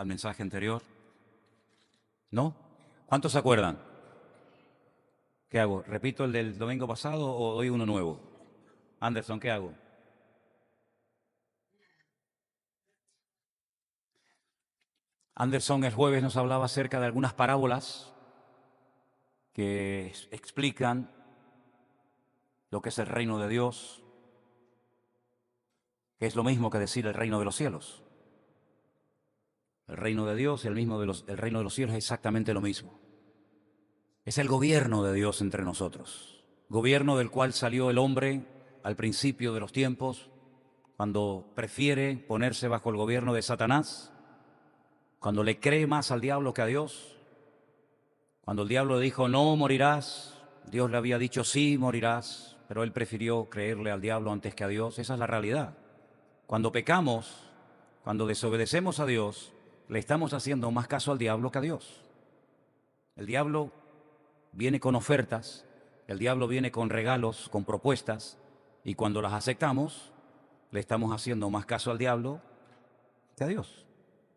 al mensaje anterior? ¿No? ¿Cuántos se acuerdan? ¿Qué hago? ¿Repito el del domingo pasado o doy uno nuevo? Anderson, ¿qué hago? Anderson el jueves nos hablaba acerca de algunas parábolas que explican lo que es el reino de Dios, que es lo mismo que decir el reino de los cielos. El reino de Dios y el reino de los cielos es exactamente lo mismo. Es el gobierno de Dios entre nosotros, gobierno del cual salió el hombre al principio de los tiempos, cuando prefiere ponerse bajo el gobierno de Satanás, cuando le cree más al diablo que a Dios, cuando el diablo le dijo no morirás, Dios le había dicho sí morirás, pero él prefirió creerle al diablo antes que a Dios. Esa es la realidad. Cuando pecamos, cuando desobedecemos a Dios, le estamos haciendo más caso al diablo que a Dios. El diablo viene con ofertas, el diablo viene con regalos, con propuestas, y cuando las aceptamos, le estamos haciendo más caso al diablo que a Dios.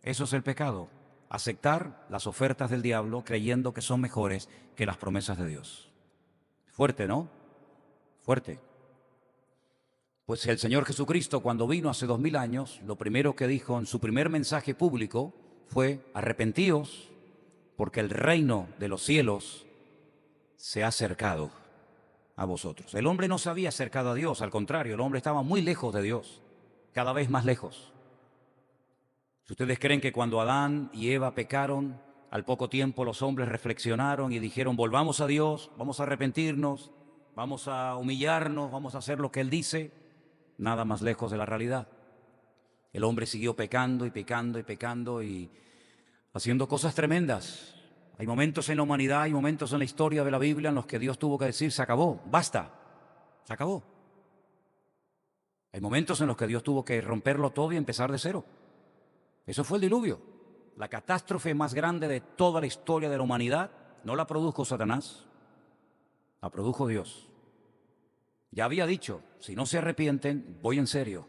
Eso es el pecado, aceptar las ofertas del diablo creyendo que son mejores que las promesas de Dios. Fuerte, ¿no? Fuerte. Pues el Señor Jesucristo, cuando vino hace 2000 años, lo primero que dijo en su primer mensaje público fue: arrepentíos, porque el reino de los cielos se ha acercado a vosotros. El hombre no se había acercado a Dios, al contrario, el hombre estaba muy lejos de Dios, cada vez más lejos. Si ustedes creen que cuando Adán y Eva pecaron, al poco tiempo los hombres reflexionaron y dijeron volvamos a Dios, vamos a arrepentirnos, vamos a humillarnos, vamos a hacer lo que Él dice, nada más lejos de la realidad. El hombre siguió pecando y pecando y pecando y haciendo cosas tremendas. Hay momentos en la humanidad, hay momentos en la historia de la Biblia en los que Dios tuvo que decir se acabó, basta, se acabó. Hay momentos en los que Dios tuvo que romperlo todo y empezar de cero. Eso fue el diluvio. La catástrofe más grande de toda la historia de la humanidad no la produjo Satanás, la produjo Dios. Ya había dicho, si no se arrepienten, voy en serio.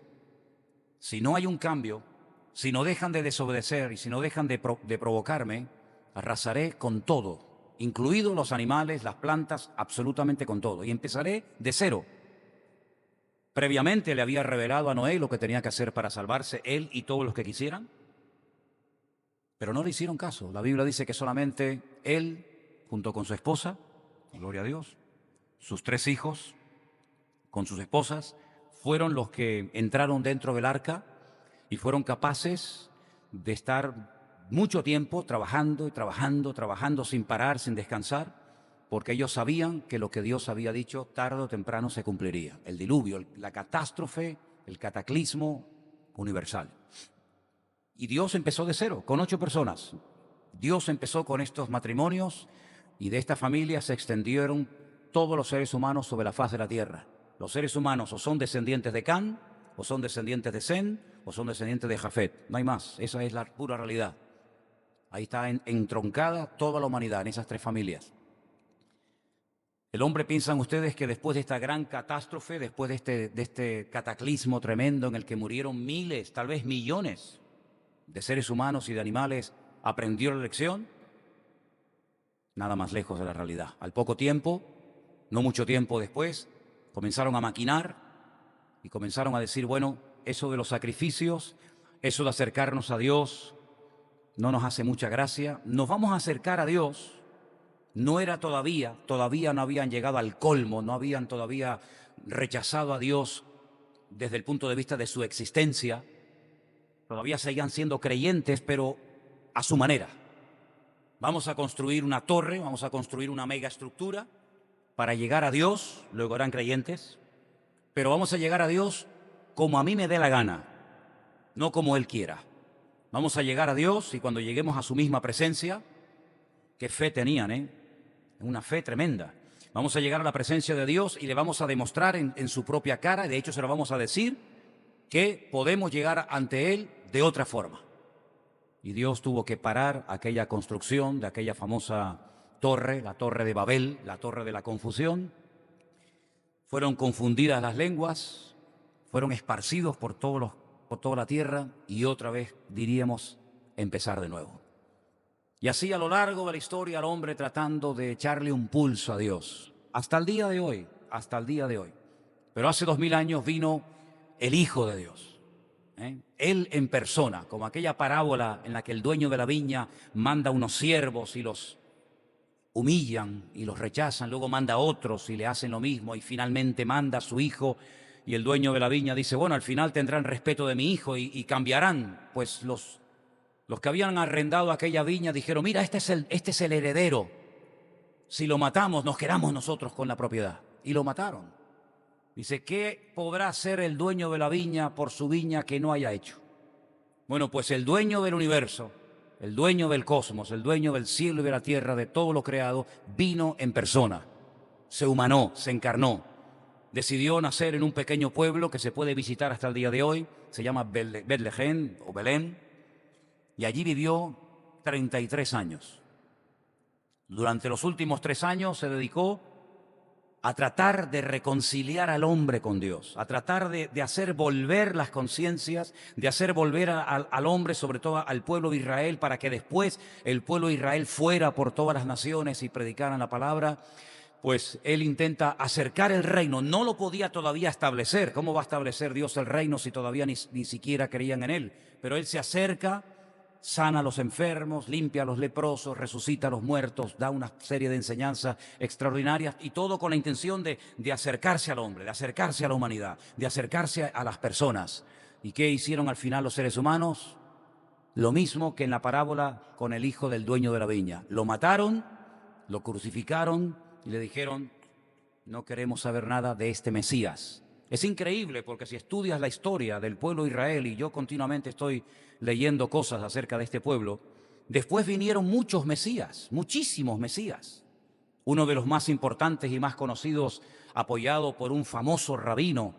Si no hay un cambio, si no dejan de desobedecer y si no dejan de provocarme, arrasaré con todo, incluidos los animales, las plantas, absolutamente con todo. Y empezaré de cero. Previamente le había revelado a Noé lo que tenía que hacer para salvarse, él y todos los que quisieran. Pero no le hicieron caso. La Biblia dice que solamente él, junto con su esposa, gloria a Dios, sus 3 hijos, con sus esposas, fueron los que entraron dentro del arca y fueron capaces de estar mucho tiempo trabajando y trabajando, trabajando sin parar, sin descansar, porque ellos sabían que lo que Dios había dicho tarde o temprano se cumpliría. El diluvio, la catástrofe, el cataclismo universal. Y Dios empezó de cero, con 8 personas. Dios empezó con estos matrimonios y de esta familia se extendieron todos los seres humanos sobre la faz de la tierra. Los seres humanos o son descendientes de Can, o son descendientes de Sem, o son descendientes de Jafet. No hay más, esa es la pura realidad. Ahí está entroncada toda la humanidad en esas 3 familias. El hombre, piensan ustedes que después de esta gran catástrofe, después de este cataclismo tremendo en el que murieron miles, tal vez millones de seres humanos y de animales, aprendió la lección? Nada más lejos de la realidad. Al poco tiempo, no mucho tiempo después, comenzaron a maquinar y comenzaron a decir, bueno, eso de los sacrificios, eso de acercarnos a Dios, no nos hace mucha gracia. Nos vamos a acercar a Dios. No era todavía no habían llegado al colmo, no habían todavía rechazado a Dios desde el punto de vista de su existencia. Todavía seguían siendo creyentes, pero a su manera. Vamos a construir una torre, vamos a construir una mega estructura para llegar a Dios, luego eran creyentes, pero vamos a llegar a Dios como a mí me dé la gana, no como Él quiera. Vamos a llegar a Dios y cuando lleguemos a su misma presencia, qué fe tenían, una fe tremenda. Vamos a llegar a la presencia de Dios y le vamos a demostrar en su propia cara, y de hecho se lo vamos a decir, que podemos llegar ante Él de otra forma. Y Dios tuvo que parar aquella construcción de aquella famosa torre, la torre de Babel, la torre de la confusión. Fueron confundidas las lenguas, fueron esparcidos por toda la tierra y otra vez diríamos empezar de nuevo. Y así a lo largo de la historia el hombre tratando de echarle un pulso a Dios. Hasta el día de hoy, hasta el día de hoy. Pero hace 2000 años vino el Hijo de Dios. Él en persona, como aquella parábola en la que el dueño de la viña manda unos siervos y los humillan y los rechazan, luego manda a otros y le hacen lo mismo y finalmente manda a su hijo y el dueño de la viña dice, bueno, al final tendrán respeto de mi hijo y cambiarán. Pues los que habían arrendado aquella viña dijeron, mira, este es el heredero. Si lo matamos, nos quedamos nosotros con la propiedad. Y lo mataron. Dice, ¿qué podrá hacer el dueño de la viña por su viña que no haya hecho? Bueno, pues el dueño del universo, el dueño del cosmos, el dueño del cielo y de la tierra, de todo lo creado, vino en persona, se humanó, se encarnó, decidió nacer en un pequeño pueblo que se puede visitar hasta el día de hoy, se llama Betlehem o Belén, y allí vivió 33 años. Durante los últimos 3 años se dedicó a tratar de reconciliar al hombre con Dios, a tratar de hacer volver las conciencias, de hacer volver al hombre, sobre todo al pueblo de Israel, para que después el pueblo de Israel fuera por todas las naciones y predicaran la palabra. Pues él intenta acercar el reino, no lo podía todavía establecer. ¿Cómo va a establecer Dios el reino si todavía ni siquiera creían en él? Pero él se acerca, sana a los enfermos, limpia a los leprosos, resucita a los muertos, da una serie de enseñanzas extraordinarias y todo con la intención de acercarse al hombre, de acercarse a la humanidad, de acercarse a las personas. ¿Y qué hicieron al final los seres humanos? Lo mismo que en la parábola con el hijo del dueño de la viña. Lo mataron, lo crucificaron y le dijeron, no queremos saber nada de este Mesías. Es increíble porque si estudias la historia del pueblo de Israel, y yo continuamente estoy leyendo cosas acerca de este pueblo, después vinieron muchos Mesías, muchísimos Mesías. Uno de los más importantes y más conocidos, apoyado por un famoso rabino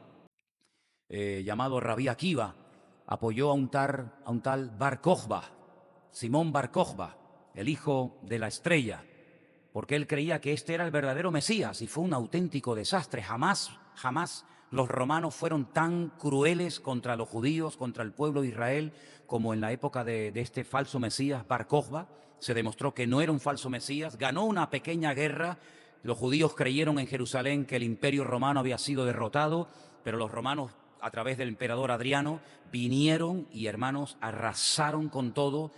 llamado Rabí Akiva, apoyó a un tal Bar Kokhba, Simón Bar Kokhba, el hijo de la estrella, porque él creía que este era el verdadero Mesías y fue un auténtico desastre. Jamás los romanos fueron tan crueles contra los judíos, contra el pueblo de Israel, como en la época de este falso Mesías, Bar Kokhba. Se demostró que no era un falso Mesías, ganó una pequeña guerra. Los judíos creyeron en Jerusalén que el imperio romano había sido derrotado, pero los romanos, a través del emperador Adriano, vinieron y, hermanos, arrasaron con todo.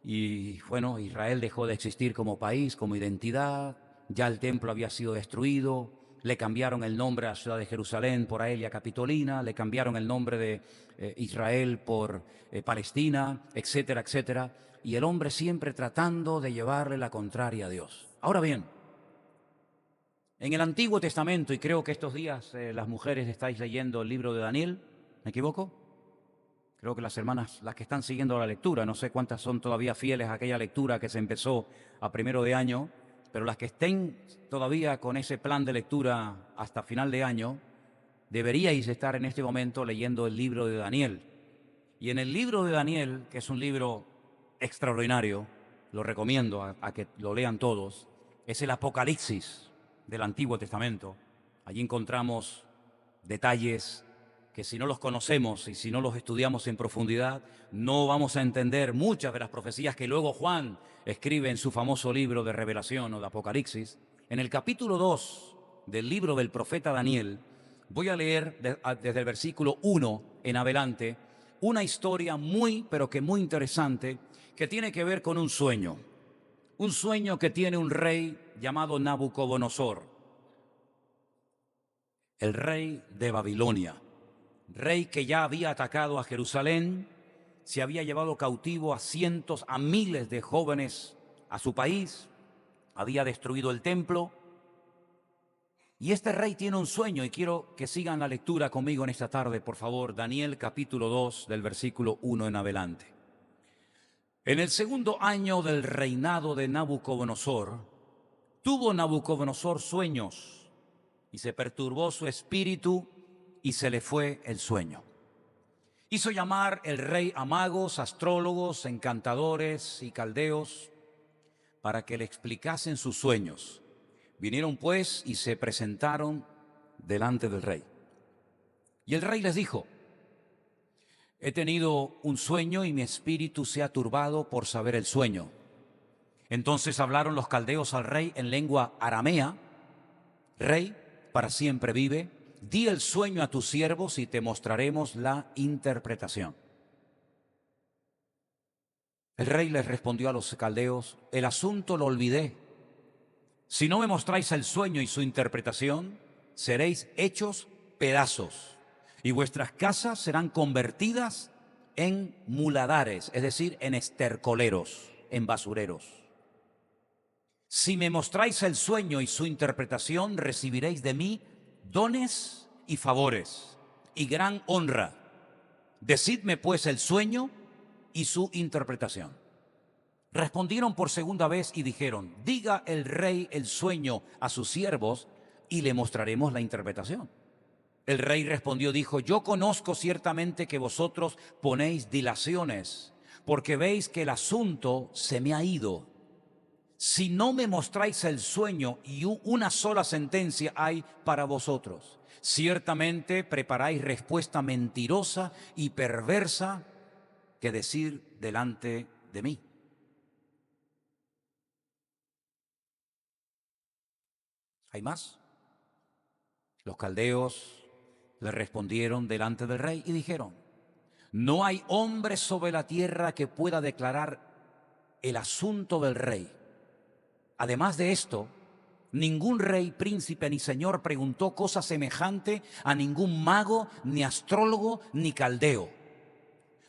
Y bueno, Israel dejó de existir como país, como identidad, ya el templo había sido destruido, le cambiaron el nombre a la ciudad de Jerusalén por Aelia Capitolina, le cambiaron el nombre de Israel por Palestina, etcétera, etcétera, y el hombre siempre tratando de llevarle la contraria a Dios. Ahora bien, en el Antiguo Testamento, y creo que estos días las mujeres estáis leyendo el libro de Daniel, ¿me equivoco? Creo que las hermanas, las que están siguiendo la lectura, no sé cuántas son todavía fieles a aquella lectura que se empezó a primero de año, pero las que estén todavía con ese plan de lectura hasta final de año, deberíais estar en este momento leyendo el libro de Daniel. Y en el libro de Daniel, que es un libro extraordinario, lo recomiendo a que lo lean todos, es el Apocalipsis del Antiguo Testamento. Allí encontramos detalles que si no los conocemos y si no los estudiamos en profundidad, no vamos a entender muchas de las profecías que luego Juan escribe en su famoso libro de Revelación o de Apocalipsis. En el capítulo 2 del libro del profeta Daniel, voy a leer desde el versículo 1 en adelante una historia muy, pero que muy interesante, que tiene que ver con un sueño que tiene un rey llamado Nabucodonosor, el rey de Babilonia. Rey que ya había atacado a Jerusalén, se había llevado cautivo a cientos, a miles de jóvenes a su país, había destruido el templo. Y este rey tiene un sueño, y quiero que sigan la lectura conmigo en esta tarde, por favor. Daniel capítulo 2, del versículo 1 en adelante. En el segundo año del reinado de Nabucodonosor, tuvo Nabucodonosor sueños, y se perturbó su espíritu, y se le fue el sueño. Hizo llamar el rey a magos, astrólogos, encantadores y caldeos para que le explicasen sus sueños. Vinieron pues y se presentaron delante del rey. Y el rey les dijo, he tenido un sueño y mi espíritu se ha turbado por saber el sueño. Entonces hablaron los caldeos al rey en lengua aramea. Rey, para siempre vive, di el sueño a tus siervos y te mostraremos la interpretación. El rey les respondió a los caldeos: el asunto lo olvidé. Si no me mostráis el sueño y su interpretación, seréis hechos pedazos, y vuestras casas serán convertidas en muladares, es decir, en estercoleros, en basureros. Si me mostráis el sueño y su interpretación, recibiréis de mí dones y favores y gran honra. Decidme pues el sueño y su interpretación. Respondieron por segunda vez y dijeron: diga el rey el sueño a sus siervos y le mostraremos la interpretación. El rey respondió, dijo: yo conozco ciertamente que vosotros ponéis dilaciones, porque veis que el asunto se me ha ido. Si no me mostráis el sueño y una sola sentencia hay para vosotros, ciertamente preparáis respuesta mentirosa y perversa que decir delante de mí. ¿Hay más? Los caldeos le respondieron delante del rey y dijeron: no hay hombre sobre la tierra que pueda declarar el asunto del rey. Además de esto, ningún rey, príncipe ni señor preguntó cosa semejante a ningún mago, ni astrólogo, ni caldeo.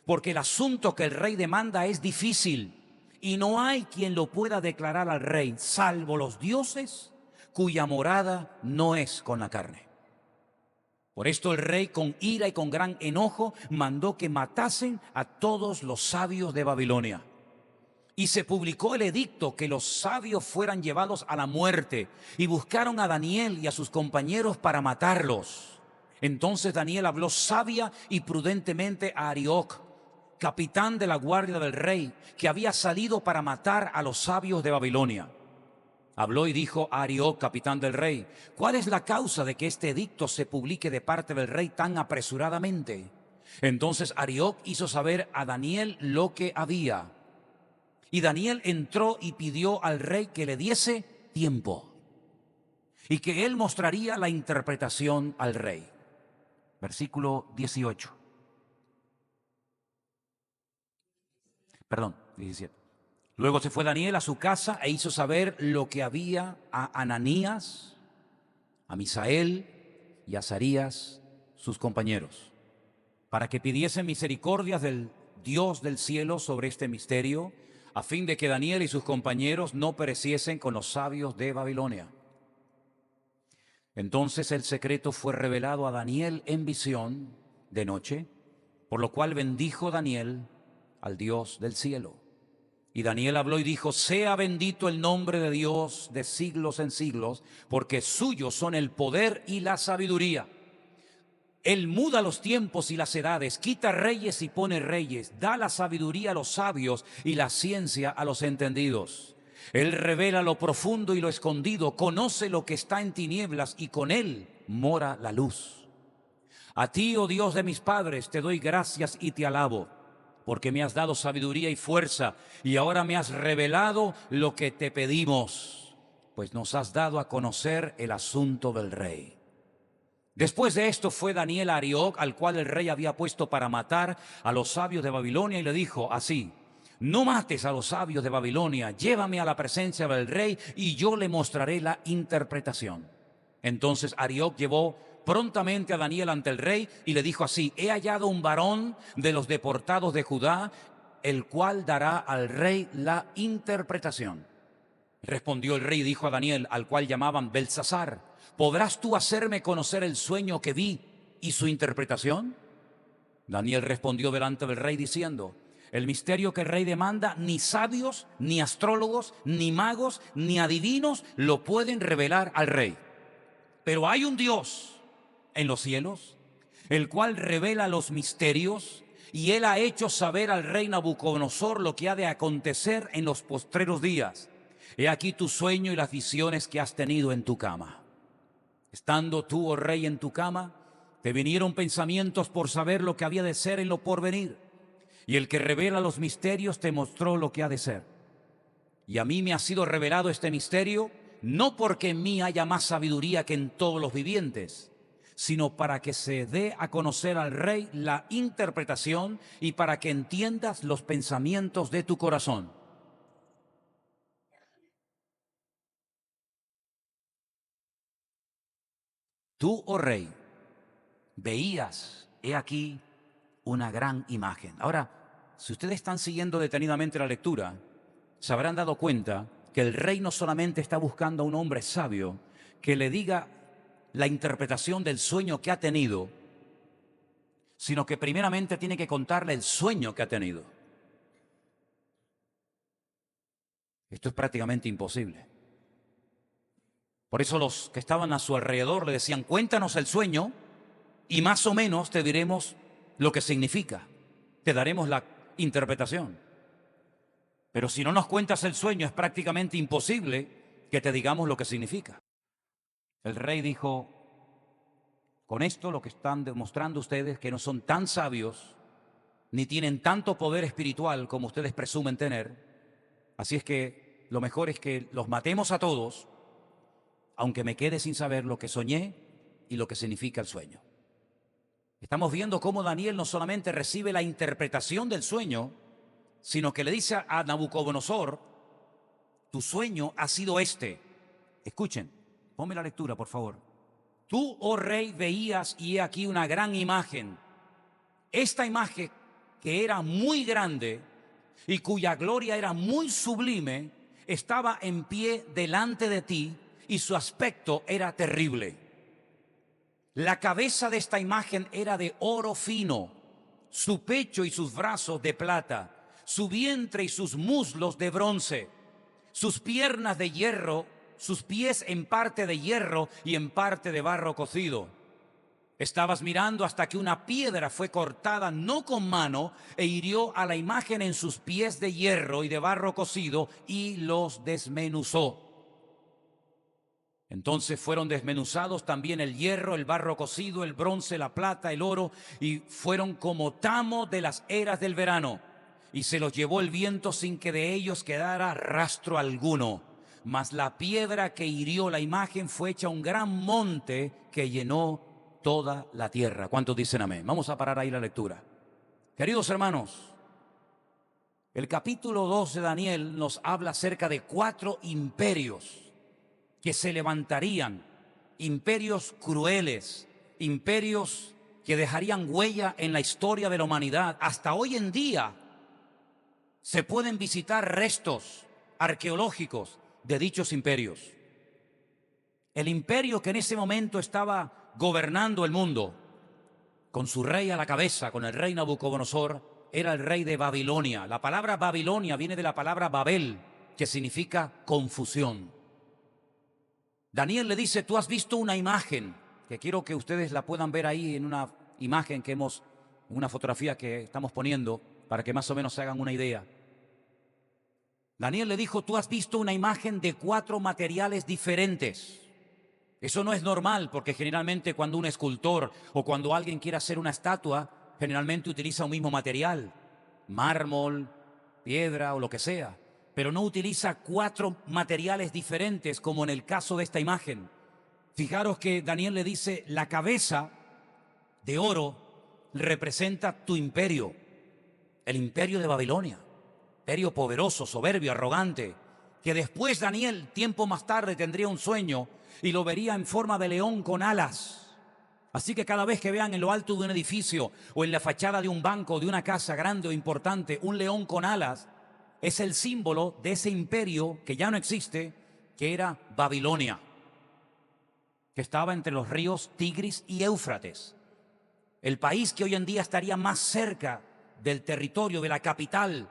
Porque el asunto que el rey demanda es difícil y no hay quien lo pueda declarar al rey, salvo los dioses cuya morada no es con la carne. Por esto el rey, con ira y con gran enojo, mandó que matasen a todos los sabios de Babilonia. Y se publicó el edicto que los sabios fueran llevados a la muerte, y buscaron a Daniel y a sus compañeros para matarlos. Entonces Daniel habló sabia y prudentemente a Arioc, capitán de la guardia del rey, que había salido para matar a los sabios de Babilonia. Habló y dijo a Arioc, capitán del rey: ¿cuál es la causa de que este edicto se publique de parte del rey tan apresuradamente? Entonces Arioc hizo saber a Daniel lo que había. Y Daniel entró y pidió al rey que le diese tiempo y que él mostraría la interpretación al rey. Versículo 18. Perdón, 17. Luego se fue Daniel a su casa e hizo saber lo que había a Ananías, a Misael y a Azarías, sus compañeros, para que pidiesen misericordias del Dios del cielo sobre este misterio, a fin de que Daniel y sus compañeros no pereciesen con los sabios de Babilonia. Entonces el secreto fue revelado a Daniel en visión de noche, por lo cual bendijo Daniel al Dios del cielo. Y Daniel habló y dijo: sea bendito el nombre de Dios de siglos en siglos, porque suyos son el poder y la sabiduría. Él muda los tiempos y las edades, quita reyes y pone reyes, da la sabiduría a los sabios y la ciencia a los entendidos. Él revela lo profundo y lo escondido, conoce lo que está en tinieblas y con él mora la luz. A ti, oh Dios de mis padres, te doy gracias y te alabo, porque me has dado sabiduría y fuerza y ahora me has revelado lo que te pedimos, pues nos has dado a conocer el asunto del rey. Después de esto fue Daniel a Arioc, al cual el rey había puesto para matar a los sabios de Babilonia, y le dijo así: no mates a los sabios de Babilonia, llévame a la presencia del rey y yo le mostraré la interpretación. Entonces Arioc llevó prontamente a Daniel ante el rey y le dijo así: he hallado un varón de los deportados de Judá, el cual dará al rey la interpretación. Respondió el rey y dijo a Daniel, al cual llamaban Belsasar: ¿podrás tú hacerme conocer el sueño que vi y su interpretación? Daniel respondió delante del rey diciendo: el misterio que el rey demanda, ni sabios, ni astrólogos, ni magos, ni adivinos lo pueden revelar al rey. Pero hay un Dios en los cielos, el cual revela los misterios, y él ha hecho saber al rey Nabucodonosor lo que ha de acontecer en los postreros días. He aquí tu sueño y las visiones que has tenido en tu cama. Estando tú, oh rey, en tu cama, Te vinieron pensamientos por saber lo que había de ser en lo porvenir. Y el que revela los misterios te mostró lo que ha de ser. Y a mí me ha sido revelado este misterio, no porque en mí haya más sabiduría que en todos los vivientes, sino para que se dé a conocer al Rey la interpretación y para que entiendas los pensamientos de tu corazón. Tú, oh Rey, veías, he aquí, una gran imagen. Ahora, si ustedes están siguiendo detenidamente la lectura, se habrán dado cuenta que el rey no solamente está buscando a un hombre sabio que le diga la interpretación del sueño que ha tenido, sino que primeramente tiene que contarle el sueño que ha tenido. Esto es prácticamente imposible. Por eso los que estaban a su alrededor le decían, cuéntanos el sueño y más o menos te diremos lo que significa. Te daremos la interpretación. Pero si no nos cuentas el sueño, es prácticamente imposible que te digamos lo que significa. El rey dijo, con esto lo que están demostrando ustedes que no son tan sabios, ni tienen tanto poder espiritual como ustedes presumen tener. Así es que lo mejor es que los matemos a todos, aunque me quede sin saber lo que soñé y lo que significa el sueño. Estamos viendo cómo Daniel no solamente recibe la interpretación del sueño, sino que le dice a Nabucodonosor, tu sueño ha sido este. Escuchen, ponme la lectura, por favor. Tú, oh rey, veías y he aquí una gran imagen. Esta imagen, que era muy grande y cuya gloria era muy sublime, estaba en pie delante de ti y su aspecto era terrible. La cabeza de esta imagen era de oro fino, su pecho y sus brazos de plata, su vientre y sus muslos de bronce, sus piernas de hierro, sus pies en parte de hierro y en parte de barro cocido. Estabas mirando hasta que una piedra fue cortada no con mano e hirió a la imagen en sus pies de hierro y de barro cocido y los desmenuzó. Entonces fueron desmenuzados también el hierro, el barro cocido, el bronce, la plata, el oro, y fueron como tamo de las eras del verano. Y se los llevó el viento sin que de ellos quedara rastro alguno. Mas la piedra que hirió la imagen fue hecha un gran monte que llenó toda la tierra. ¿Cuántos dicen amén? Vamos a parar ahí la lectura. Queridos hermanos, el capítulo 2 de Daniel nos habla acerca de 4 imperios que se levantarían, imperios crueles, imperios que dejarían huella en la historia de la humanidad. Hasta hoy en día se pueden visitar restos arqueológicos de dichos imperios. El imperio que en ese momento estaba gobernando el mundo, con su rey a la cabeza, con el rey Nabucodonosor, era el rey de Babilonia. La palabra Babilonia viene de la palabra Babel, que significa confusión. Daniel le dice, tú has visto una imagen, que quiero que ustedes la puedan ver ahí en una imagen que una fotografía que estamos poniendo, para que más o menos se hagan una idea. Daniel le dijo, tú has visto una imagen de 4 materiales diferentes. Eso no es normal, porque generalmente cuando un escultor o cuando alguien quiere hacer una estatua, generalmente utiliza un mismo material, mármol, piedra o lo que sea, pero no utiliza 4 materiales diferentes como en el caso de esta imagen. Fijaros que Daniel le dice, la cabeza de oro representa tu imperio, el imperio de Babilonia, imperio poderoso, soberbio, arrogante, que después Daniel, tiempo más tarde, tendría un sueño y lo vería en forma de león con alas. Así que cada vez que vean en lo alto de un edificio o en la fachada de un banco, de una casa grande o importante, un león con alas, es el símbolo de ese imperio que ya no existe, que era Babilonia, que estaba entre los ríos Tigris y Éufrates. El país que hoy en día estaría más cerca del territorio, de la capital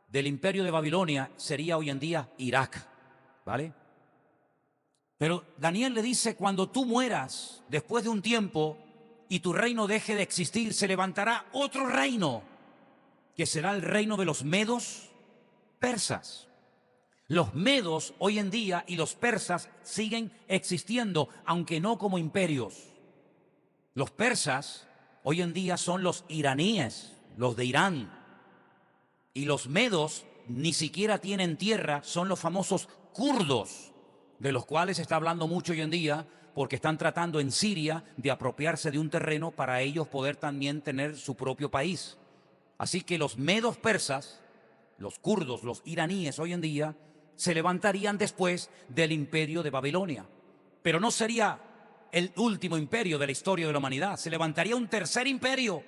del imperio de Babilonia, sería hoy en día Irak, ¿vale? Pero Daniel le dice, cuando tú mueras, después de un tiempo, y tu reino deje de existir, se levantará otro reino, que será el reino de los medos persas. Los medos hoy en día y los persas siguen existiendo, aunque no como imperios. Los persas hoy en día son los iraníes, los de Irán. Y los medos ni siquiera tienen tierra, son los famosos kurdos, de los cuales se está hablando mucho hoy en día, porque están tratando en Siria de apropiarse de un terreno para ellos poder también tener su propio país. Así que los medos persas, los kurdos, los iraníes hoy en día, se levantarían después del imperio de Babilonia. Pero no sería el último imperio de la historia de la humanidad. Se levantaría un tercer imperio,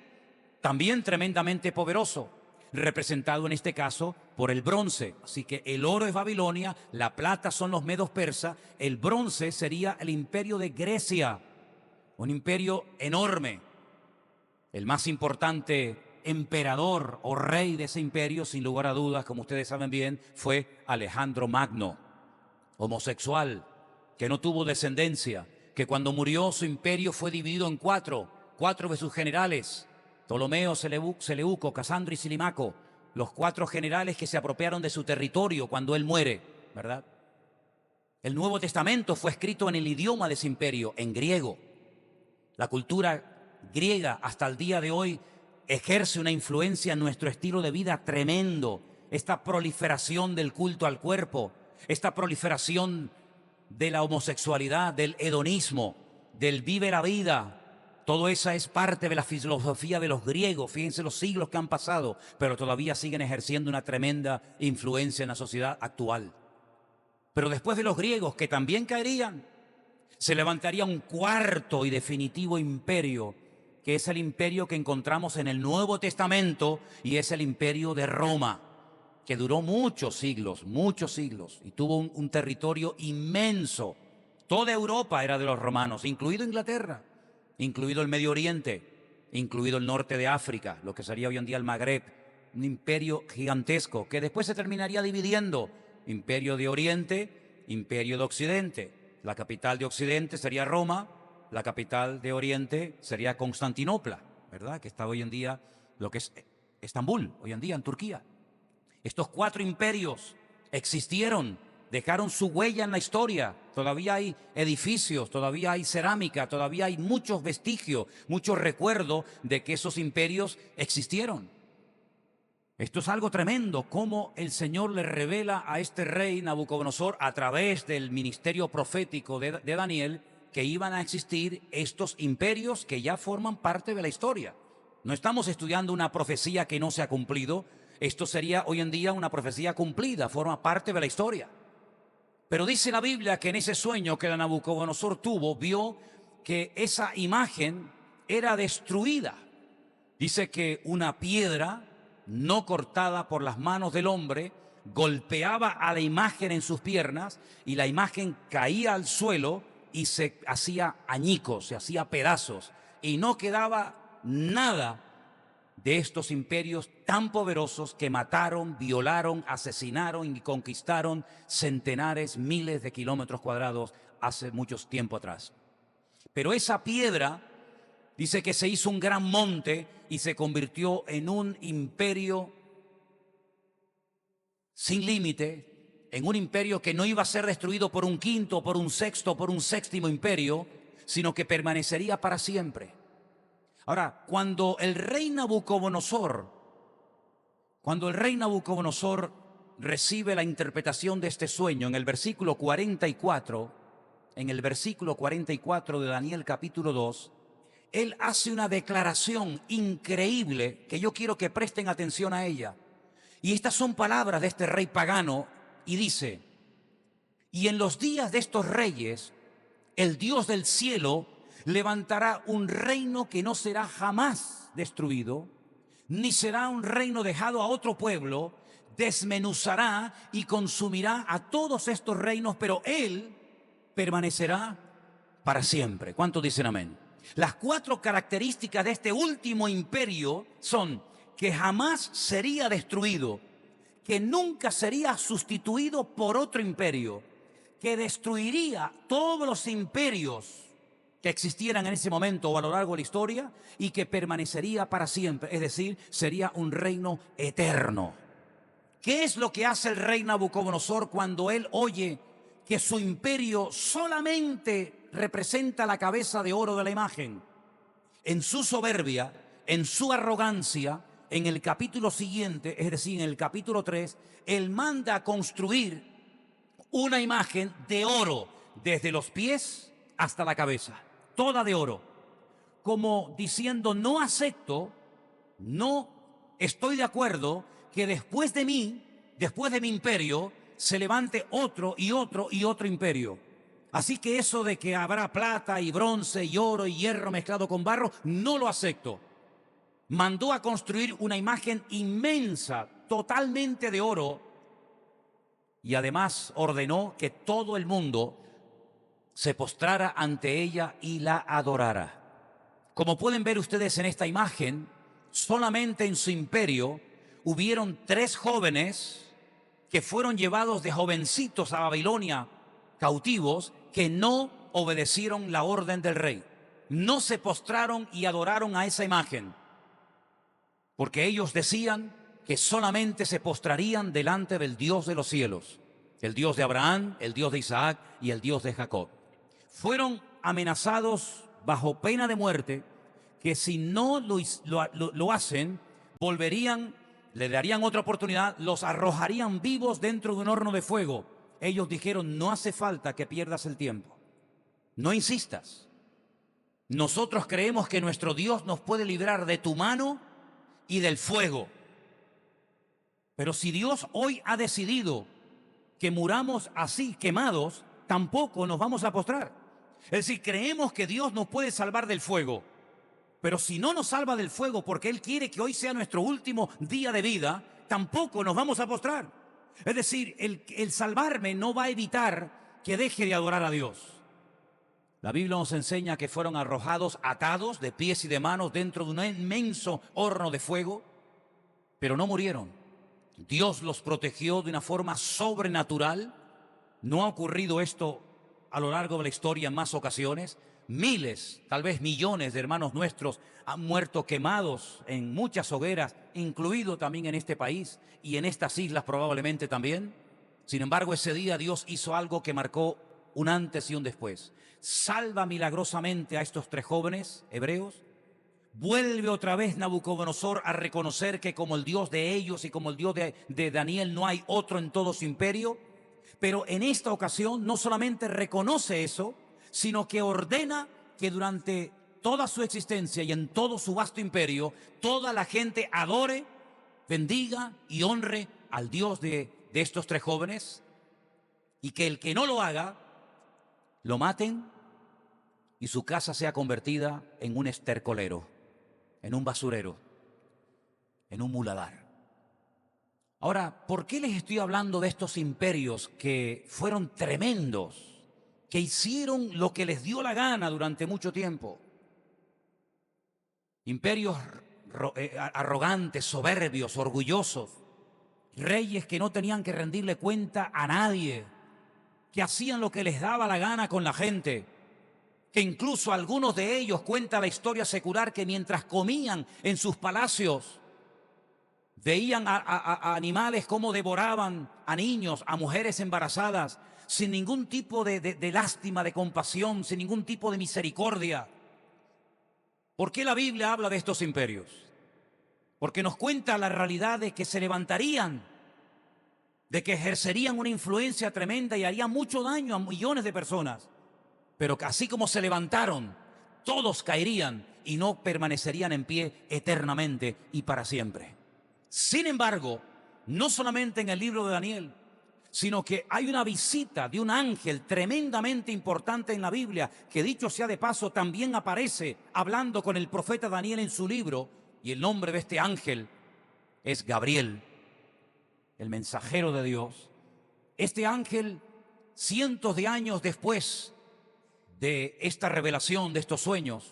también tremendamente poderoso, representado en este caso por el bronce. Así que el oro es Babilonia, la plata son los medos persas, el bronce sería el imperio de Grecia, un imperio enorme. El más importante emperador o rey de ese imperio, sin lugar a dudas, como ustedes saben bien, fue Alejandro Magno, homosexual, que no tuvo descendencia, que cuando murió su imperio fue dividido en cuatro de sus generales, Ptolomeo, Seleuco, Casandro y Silimaco, los 4 generales que se apropiaron de su territorio cuando él muere, ¿verdad? El Nuevo Testamento fue escrito en el idioma de ese imperio, en griego. La cultura griega hasta el día de hoy ejerce una influencia en nuestro estilo de vida tremendo. Esta proliferación del culto al cuerpo, esta proliferación de la homosexualidad, del hedonismo, del vive la vida, todo eso es parte de la filosofía de los griegos. Fíjense los siglos que han pasado, pero todavía siguen ejerciendo una tremenda influencia en la sociedad actual. Pero después de los griegos, que también caerían, se levantaría un cuarto y definitivo imperio, que es el imperio que encontramos en el Nuevo Testamento, y es el imperio de Roma, que duró muchos siglos, y tuvo un territorio inmenso. Toda Europa era de los romanos, incluido Inglaterra, incluido el Medio Oriente, incluido el norte de África, lo que sería hoy en día el Magreb, un imperio gigantesco que después se terminaría dividiendo, imperio de Oriente, imperio de Occidente. La capital de Occidente sería Roma, la capital de Oriente sería Constantinopla, ¿verdad? Que está hoy en día lo que es Estambul, hoy en día en Turquía. Estos 4 imperios existieron, dejaron su huella en la historia. Todavía hay edificios, todavía hay cerámica, todavía hay muchos vestigios, muchos recuerdos de que esos imperios existieron. Esto es algo tremendo, cómo el Señor le revela a este rey Nabucodonosor a través del ministerio profético de Daniel que iban a existir estos imperios que ya forman parte de la historia. No estamos estudiando una profecía que no se ha cumplido. Esto sería hoy en día una profecía cumplida, forma parte de la historia. Pero dice la Biblia que en ese sueño que Nabucodonosor tuvo, vio que esa imagen era destruida. Dice que una piedra no cortada por las manos del hombre golpeaba a la imagen en sus piernas y la imagen caía al suelo y se hacía añicos, se hacía pedazos y no quedaba nada de estos imperios tan poderosos que mataron, violaron, asesinaron y conquistaron centenares, miles de kilómetros cuadrados hace mucho tiempo atrás. Pero esa piedra dice que se hizo un gran monte y se convirtió en un imperio sin límite, en un imperio que no iba a ser destruido por un quinto, por un sexto, por un séptimo imperio, sino que permanecería para siempre. Ahora, cuando el rey Nabucodonosor recibe la interpretación de este sueño en el versículo 44, de Daniel capítulo 2, él hace una declaración increíble que yo quiero que presten atención a ella. Y estas son palabras de este rey pagano y dice: y en los días de estos reyes, el Dios del cielo levantará un reino que no será jamás destruido, ni será un reino dejado a otro pueblo, desmenuzará y consumirá a todos estos reinos, pero él permanecerá para siempre. ¿Cuántos dicen amén? Las 4 características de este último imperio son que jamás sería destruido, que nunca sería sustituido por otro imperio, que destruiría todos los imperios que existieran en ese momento o a lo largo de la historia y que permanecería para siempre, es decir, sería un reino eterno. ¿Qué es lo que hace el rey Nabucodonosor cuando él oye que su imperio solamente representa la cabeza de oro de la imagen? en su soberbia, en su arrogancia, en el capítulo siguiente, es decir, en el capítulo 3, él manda a construir una imagen de oro desde los pies hasta la cabeza, toda de oro, como diciendo: no acepto, no estoy de acuerdo que después de mí, después de mi imperio, se levante otro y otro y otro imperio. Así que eso de que habrá plata y bronce y oro y hierro mezclado con barro, no lo acepto. Mandó a construir una imagen inmensa, totalmente de oro, y además ordenó que todo el mundo se postrara ante ella y la adorara. Como pueden ver ustedes en esta imagen, solamente en su imperio hubieron 3 jóvenes que fueron llevados de jovencitos a Babilonia, cautivos, que no obedecieron la orden del rey. No se postraron y adoraron a esa imagen, porque ellos decían que solamente se postrarían delante del Dios de los cielos, el Dios de Abraham, el Dios de Isaac y el Dios de Jacob. Fueron amenazados bajo pena de muerte, que si no lo hacen, volverían, le darían otra oportunidad, los arrojarían vivos dentro de un horno de fuego. Ellos dijeron: no hace falta que pierdas el tiempo, no insistas. Nosotros creemos que nuestro Dios nos puede librar de tu mano y del fuego. Pero si Dios hoy ha decidido que muramos así, quemados, tampoco nos vamos a postrar. Es decir, creemos que Dios nos puede salvar del fuego, pero si no nos salva del fuego porque Él quiere que hoy sea nuestro último día de vida, tampoco nos vamos a postrar. Es decir, el salvarme no va a evitar que deje de adorar a Dios. La Biblia nos enseña que fueron arrojados, atados de pies y de manos dentro de un inmenso horno de fuego, pero no murieron. Dios los protegió de una forma sobrenatural. No ha ocurrido esto a lo largo de la historia en más ocasiones. Miles, tal vez millones de hermanos nuestros han muerto quemados en muchas hogueras, incluido también en este país y en estas islas probablemente también. Sin embargo, ese día Dios hizo algo que marcó un antes y un después. Salva milagrosamente a estos 3 jóvenes hebreos. Vuelve otra vez Nabucodonosor a reconocer que como el Dios de ellos y como el Dios de Daniel no hay otro en todo su imperio. Pero en esta ocasión no solamente reconoce eso, sino que ordena que durante toda su existencia y en todo su vasto imperio, toda la gente adore, bendiga y honre al Dios de estos 3 jóvenes, y que el que no lo haga, lo maten y su casa sea convertida en un estercolero, en un basurero, en un muladar. Ahora, ¿por qué les estoy hablando de estos imperios que fueron tremendos, que hicieron lo que les dio la gana durante mucho tiempo? Imperios arrogantes, soberbios, orgullosos, reyes que no tenían que rendirle cuenta a nadie, que hacían lo que les daba la gana con la gente, que incluso algunos de ellos, cuenta la historia secular, que mientras comían en sus palacios, veían a animales como devoraban a niños, a mujeres embarazadas, sin ningún tipo de lástima, de compasión, sin ningún tipo de misericordia. ¿Por qué la Biblia habla de estos imperios? Porque nos cuenta la realidad de que se levantarían, de que ejercerían una influencia tremenda y harían mucho daño a millones de personas. Pero que así como se levantaron, todos caerían y no permanecerían en pie eternamente y para siempre. Sin embargo, no solamente en el libro de Daniel, sino que hay una visita de un ángel tremendamente importante en la Biblia, que dicho sea de paso también aparece hablando con el profeta Daniel en su libro, y el nombre de este ángel es Gabriel, el mensajero de Dios. Este ángel, cientos de años después de esta revelación, de estos sueños,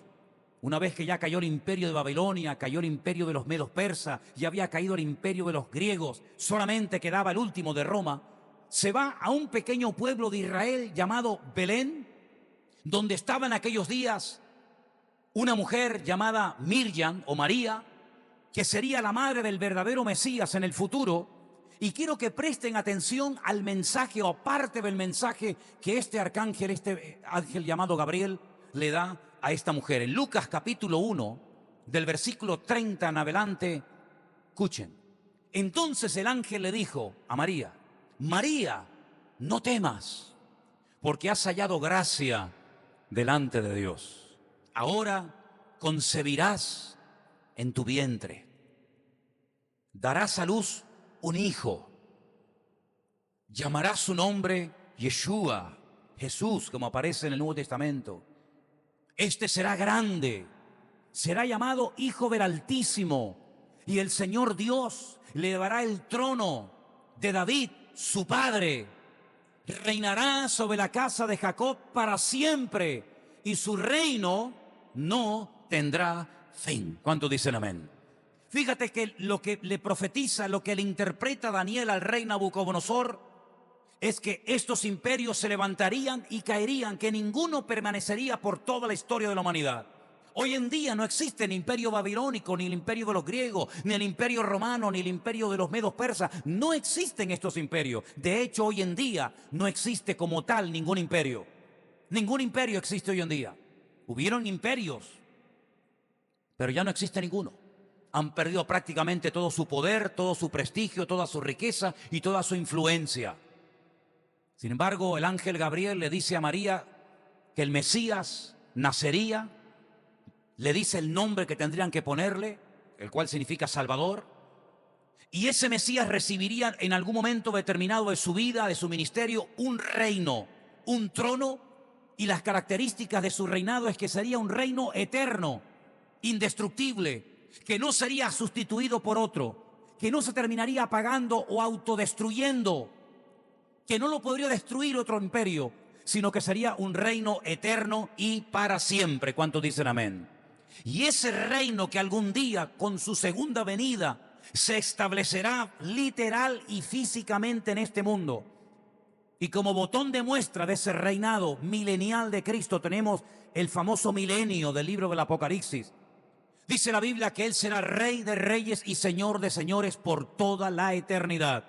una vez que ya cayó el imperio de Babilonia, cayó el imperio de los medos persas, ya había caído el imperio de los griegos, solamente quedaba el último de Roma, se va a un pequeño pueblo de Israel llamado Belén, donde estaba en aquellos días una mujer llamada Miriam o María, que sería la madre del verdadero Mesías en el futuro. Y quiero que presten atención al mensaje, o parte del mensaje que este arcángel, este ángel llamado Gabriel, le da a esta mujer. En Lucas capítulo 1, del versículo 30 en adelante, escuchen. Entonces el ángel le dijo a María: María, no temas, porque has hallado gracia delante de Dios. Ahora concebirás en tu vientre, darás a luz un hijo, llamarás su nombre Yeshua, Jesús, como aparece en el Nuevo Testamento. Este será grande, será llamado Hijo del Altísimo, y el Señor Dios le dará el trono de David, su padre. Reinará sobre la casa de Jacob para siempre, y su reino no tendrá fin. ¿Cuántos dicen amén? Fíjate que lo que le profetiza, lo que le interpreta Daniel al rey Nabucodonosor, es que estos imperios se levantarían y caerían, que ninguno permanecería por toda la historia de la humanidad. Hoy en día no existe el imperio babilónico, ni el imperio de los griegos, ni el imperio romano, ni el imperio de los medos persas. No existen estos imperios. De hecho, hoy en día no existe como tal ningún imperio. Ningún imperio existe hoy en día. Hubieron imperios, pero ya no existe ninguno. Han perdido prácticamente todo su poder, todo su prestigio, toda su riqueza y toda su influencia. Sin embargo, el ángel Gabriel le dice a María que el Mesías nacería, le dice el nombre que tendrían que ponerle, el cual significa Salvador, y ese Mesías recibiría en algún momento determinado de su vida, de su ministerio, un reino, un trono, y las características de su reinado es que sería un reino eterno, indestructible, que no sería sustituido por otro, que no se terminaría apagando o autodestruyendo, que no lo podría destruir otro imperio, sino que sería un reino eterno y para siempre. ¿Cuántos dicen amén? Y ese reino que algún día, con su segunda venida, se establecerá literal y físicamente en este mundo. Y como botón de muestra de ese reinado milenial de Cristo tenemos el famoso milenio del libro del Apocalipsis. Dice la Biblia que Él será Rey de reyes y Señor de señores por toda la eternidad.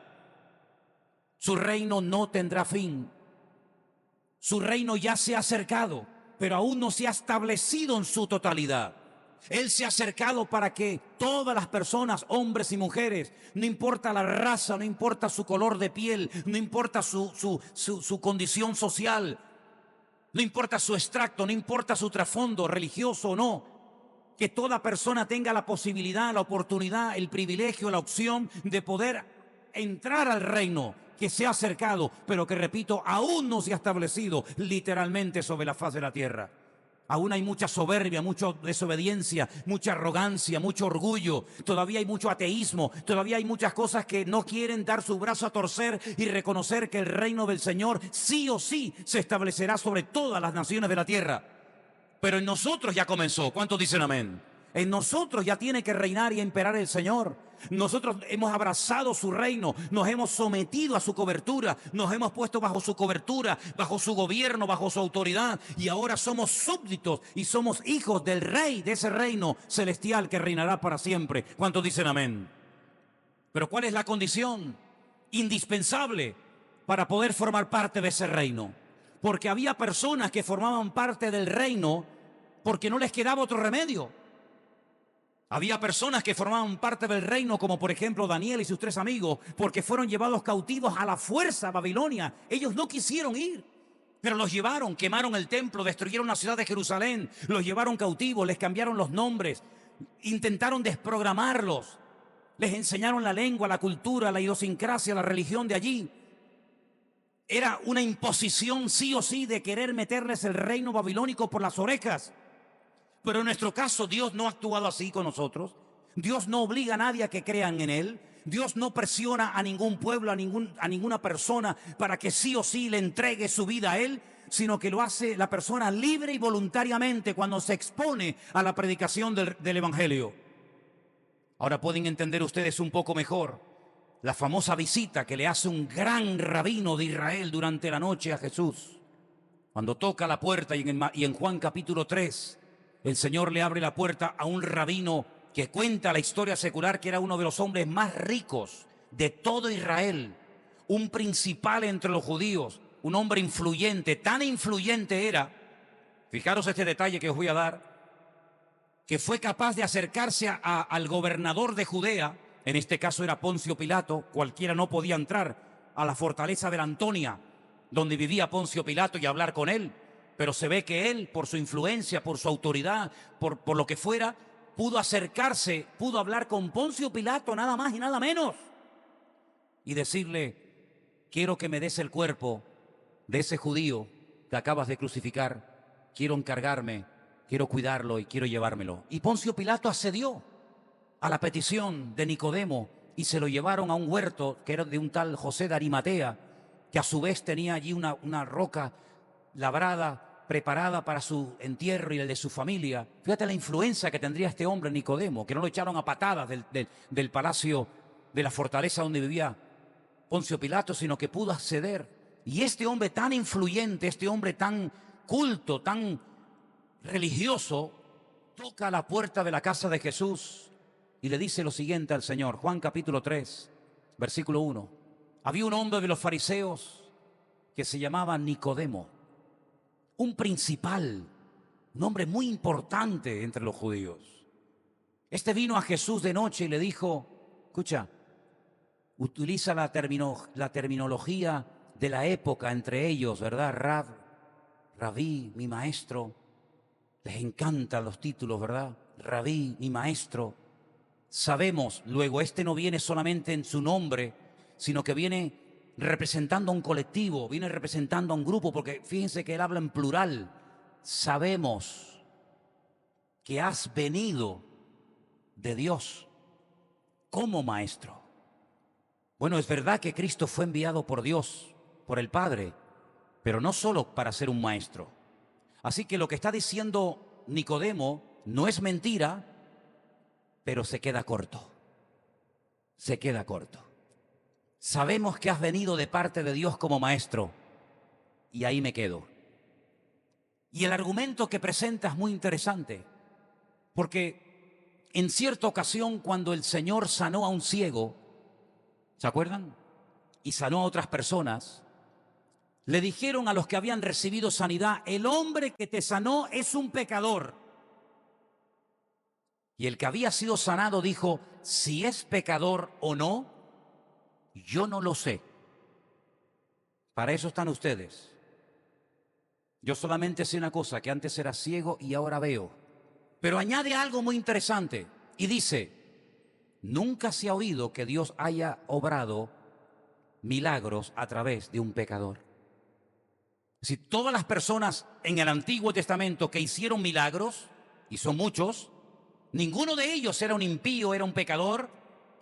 Su reino no tendrá fin. Su reino ya se ha acercado, pero aún no se ha establecido en su totalidad. Él se ha acercado para que todas las personas, hombres y mujeres, no importa la raza, no importa su color de piel, no importa su condición social, no importa su extracto, no importa su trasfondo religioso o no, que toda persona tenga la posibilidad, la oportunidad, el privilegio, la opción de poder entrar al reino que se ha acercado, pero que, repito, aún no se ha establecido literalmente sobre la faz de la tierra. Aún hay mucha soberbia, mucha desobediencia, mucha arrogancia, mucho orgullo. Todavía hay mucho ateísmo. Todavía hay muchas cosas que no quieren dar su brazo a torcer y reconocer que el reino del Señor sí o sí se establecerá sobre todas las naciones de la tierra. Pero en nosotros ya comenzó. ¿Cuántos dicen amén? En nosotros ya tiene que reinar y imperar el Señor. Nosotros hemos abrazado su reino, nos hemos sometido a su cobertura, nos hemos puesto bajo su cobertura, bajo su gobierno, bajo su autoridad, y ahora somos súbditos y somos hijos del Rey de ese reino celestial que reinará para siempre. ¿Cuántos dicen amén? Pero ¿cuál es la condición indispensable para poder formar parte de ese reino? Porque había personas que formaban parte del reino porque no les quedaba otro remedio. Había personas que formaban parte del reino, como por ejemplo Daniel y sus 3 amigos, porque fueron llevados cautivos a la fuerza a Babilonia. Ellos no quisieron ir, pero los llevaron, quemaron el templo, destruyeron la ciudad de Jerusalén, los llevaron cautivos, les cambiaron los nombres, intentaron desprogramarlos, les enseñaron la lengua, la cultura, la idiosincrasia, la religión de allí. Era una imposición sí o sí de querer meterles el reino babilónico por las orejas. Pero en nuestro caso Dios no ha actuado así con nosotros. Dios no obliga a nadie a que crean en Él. Dios no presiona a ningún pueblo, a ninguna persona para que sí o sí le entregue su vida a Él, sino que lo hace la persona libre y voluntariamente cuando se expone a la predicación del Evangelio. Ahora pueden entender ustedes un poco mejor la famosa visita que le hace un gran rabino de Israel durante la noche a Jesús. Cuando toca la puerta y en Juan capítulo 3... el Señor le abre la puerta a un rabino que cuenta la historia secular que era uno de los hombres más ricos de todo Israel, un principal entre los judíos, un hombre influyente, tan influyente era Fijaros este detalle que os voy a dar, que fue capaz de acercarse al gobernador de Judea, en este caso era Poncio Pilato. Cualquiera no podía entrar a la fortaleza de la Antonia, donde vivía Poncio Pilato, y hablar con él. Pero se ve que él, por su influencia, por su autoridad, por lo que fuera, pudo acercarse, pudo hablar con Poncio Pilato, nada más y nada menos, y decirle: quiero que me des el cuerpo de ese judío que acabas de crucificar, quiero encargarme, quiero cuidarlo y quiero llevármelo. Y Poncio Pilato accedió a la petición de Nicodemo y se lo llevaron a un huerto que era de un tal José de Arimatea, que a su vez tenía allí una roca labrada, preparada para su entierro y el de su familia. Fíjate la influencia que tendría este hombre Nicodemo, que no lo echaron a patadas del palacio, de la fortaleza donde vivía Poncio Pilato, sino que pudo acceder. Y este hombre tan influyente, este hombre tan culto, tan religioso, toca a la puerta de la casa de Jesús y le dice lo siguiente al Señor. Juan capítulo 3, versículo 1. Había un hombre de los fariseos que se llamaba Nicodemo, un principal, un hombre muy importante entre los judíos. Este vino a Jesús de noche y le dijo, escucha, utiliza la terminología de la época entre ellos, ¿verdad? Rabí, mi maestro. Les encantan los títulos, ¿verdad? Rabí, mi maestro. Sabemos, luego, este no viene solamente en su nombre, sino que viene representando a un colectivo, viene representando a un grupo, porque fíjense que él habla en plural. Sabemos que has venido de Dios como maestro. Bueno, es verdad que Cristo fue enviado por Dios, por el Padre, pero no solo para ser un maestro. Así que lo que está diciendo Nicodemo no es mentira, pero se queda corto. Se queda corto. Sabemos que has venido de parte de Dios como maestro, y ahí me quedo. Y el argumento que presenta es muy interesante, porque en cierta ocasión, cuando el Señor sanó a un ciego, ¿se acuerdan? Y sanó a otras personas, le dijeron a los que habían recibido sanidad: el hombre que te sanó es un pecador. Y el que había sido sanado dijo: si es pecador o no, yo no lo sé. Para eso están ustedes. Yo solamente sé una cosa, que antes era ciego y ahora veo. Pero añade algo muy interesante y dice: nunca se ha oído que Dios haya obrado milagros a través de un pecador. Es decir, todas las personas en el Antiguo Testamento que hicieron milagros, y son muchos, ninguno de ellos era un impío, era un pecador.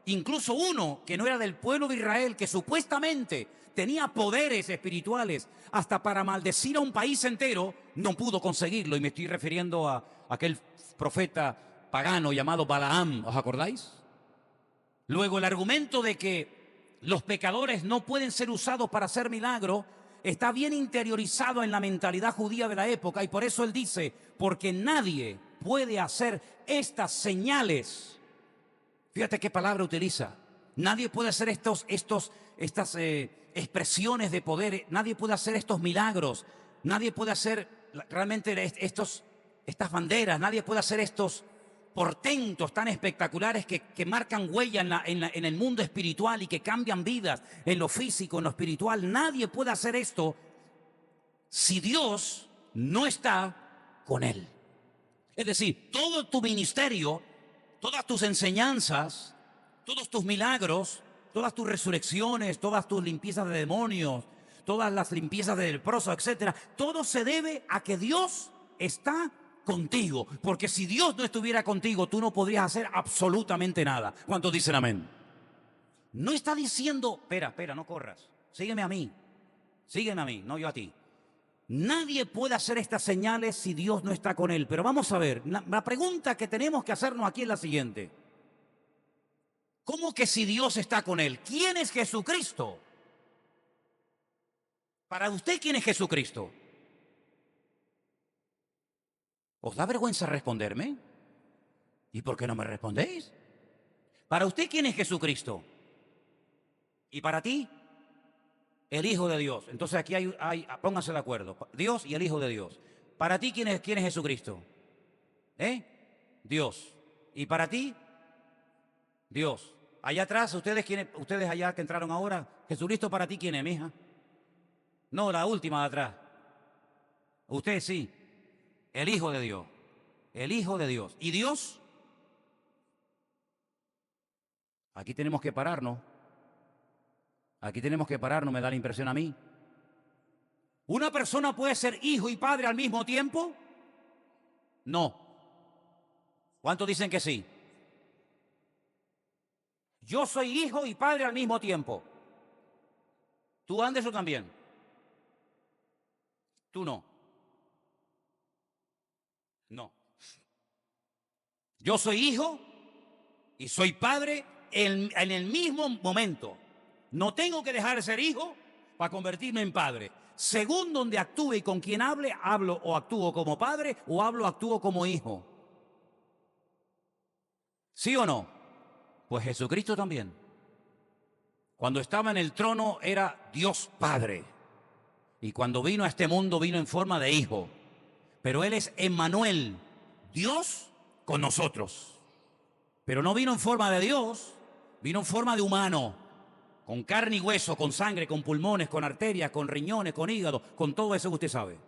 Incluso uno que no era del pueblo de Israel, que supuestamente tenía poderes espirituales hasta para maldecir a un país entero, no pudo conseguirlo. Y me estoy refiriendo a aquel profeta pagano llamado Balaam, ¿os acordáis? Luego, el argumento de que los pecadores no pueden ser usados para hacer milagro está bien interiorizado en la mentalidad judía de la época, y por eso él dice: porque nadie puede hacer estas señales. Fíjate qué palabra utiliza. Nadie puede hacer estas expresiones de poder. Nadie puede hacer estos milagros. Nadie puede hacer realmente estas banderas. Nadie puede hacer estos portentos tan espectaculares que marcan huella en el mundo espiritual y que cambian vidas en lo físico, en lo espiritual. Nadie puede hacer esto si Dios no está con él. Es decir, todo tu ministerio, todas tus enseñanzas, todos tus milagros, todas tus resurrecciones, todas tus limpiezas de demonios, todas las limpiezas de leprosos, etcétera, todo se debe a que Dios está contigo. Porque si Dios no estuviera contigo, tú no podrías hacer absolutamente nada. ¿Cuántos dicen amén? No está diciendo: espera, no corras, sígueme a mí, no yo a ti. Nadie puede hacer estas señales si Dios no está con él. Pero vamos a ver, la pregunta que tenemos que hacernos aquí es la siguiente: ¿cómo que si Dios está con él? ¿Quién es Jesucristo? Para usted, ¿quién es Jesucristo? ¿Os da vergüenza responderme? ¿Y por qué no me respondéis? Para usted, ¿quién es Jesucristo? ¿Y para ti? El Hijo de Dios. Entonces aquí pónganse de acuerdo: Dios y el Hijo de Dios. Para ti, ¿quién es Jesucristo? Dios. ¿Y para ti? Dios. Allá atrás, ustedes allá que entraron ahora, Jesucristo para ti, ¿quién es, mija? No, la última de atrás. Usted sí, el Hijo de Dios. El Hijo de Dios. ¿Y Dios? Aquí tenemos que pararnos. Aquí tenemos que pararnos, me da la impresión a mí. ¿Una persona puede ser hijo y padre al mismo tiempo? No. ¿Cuántos dicen que sí? Yo soy hijo y padre al mismo tiempo. ¿Tú, Anderson, también? Tú no. No. Yo soy hijo y soy padre en el mismo momento. No tengo que dejar de ser hijo para convertirme en padre. Según donde actúe y con quien hable, hablo o actúo como padre o hablo o actúo como hijo. ¿Sí o no? Pues Jesucristo también. Cuando estaba en el trono era Dios Padre. Y cuando vino a este mundo vino en forma de hijo. Pero Él es Emmanuel, Dios con nosotros. Pero no vino en forma de Dios, vino en forma de humano. Con carne y hueso, con sangre, con pulmones, con arterias, con riñones, con hígado, con todo eso que usted sabe.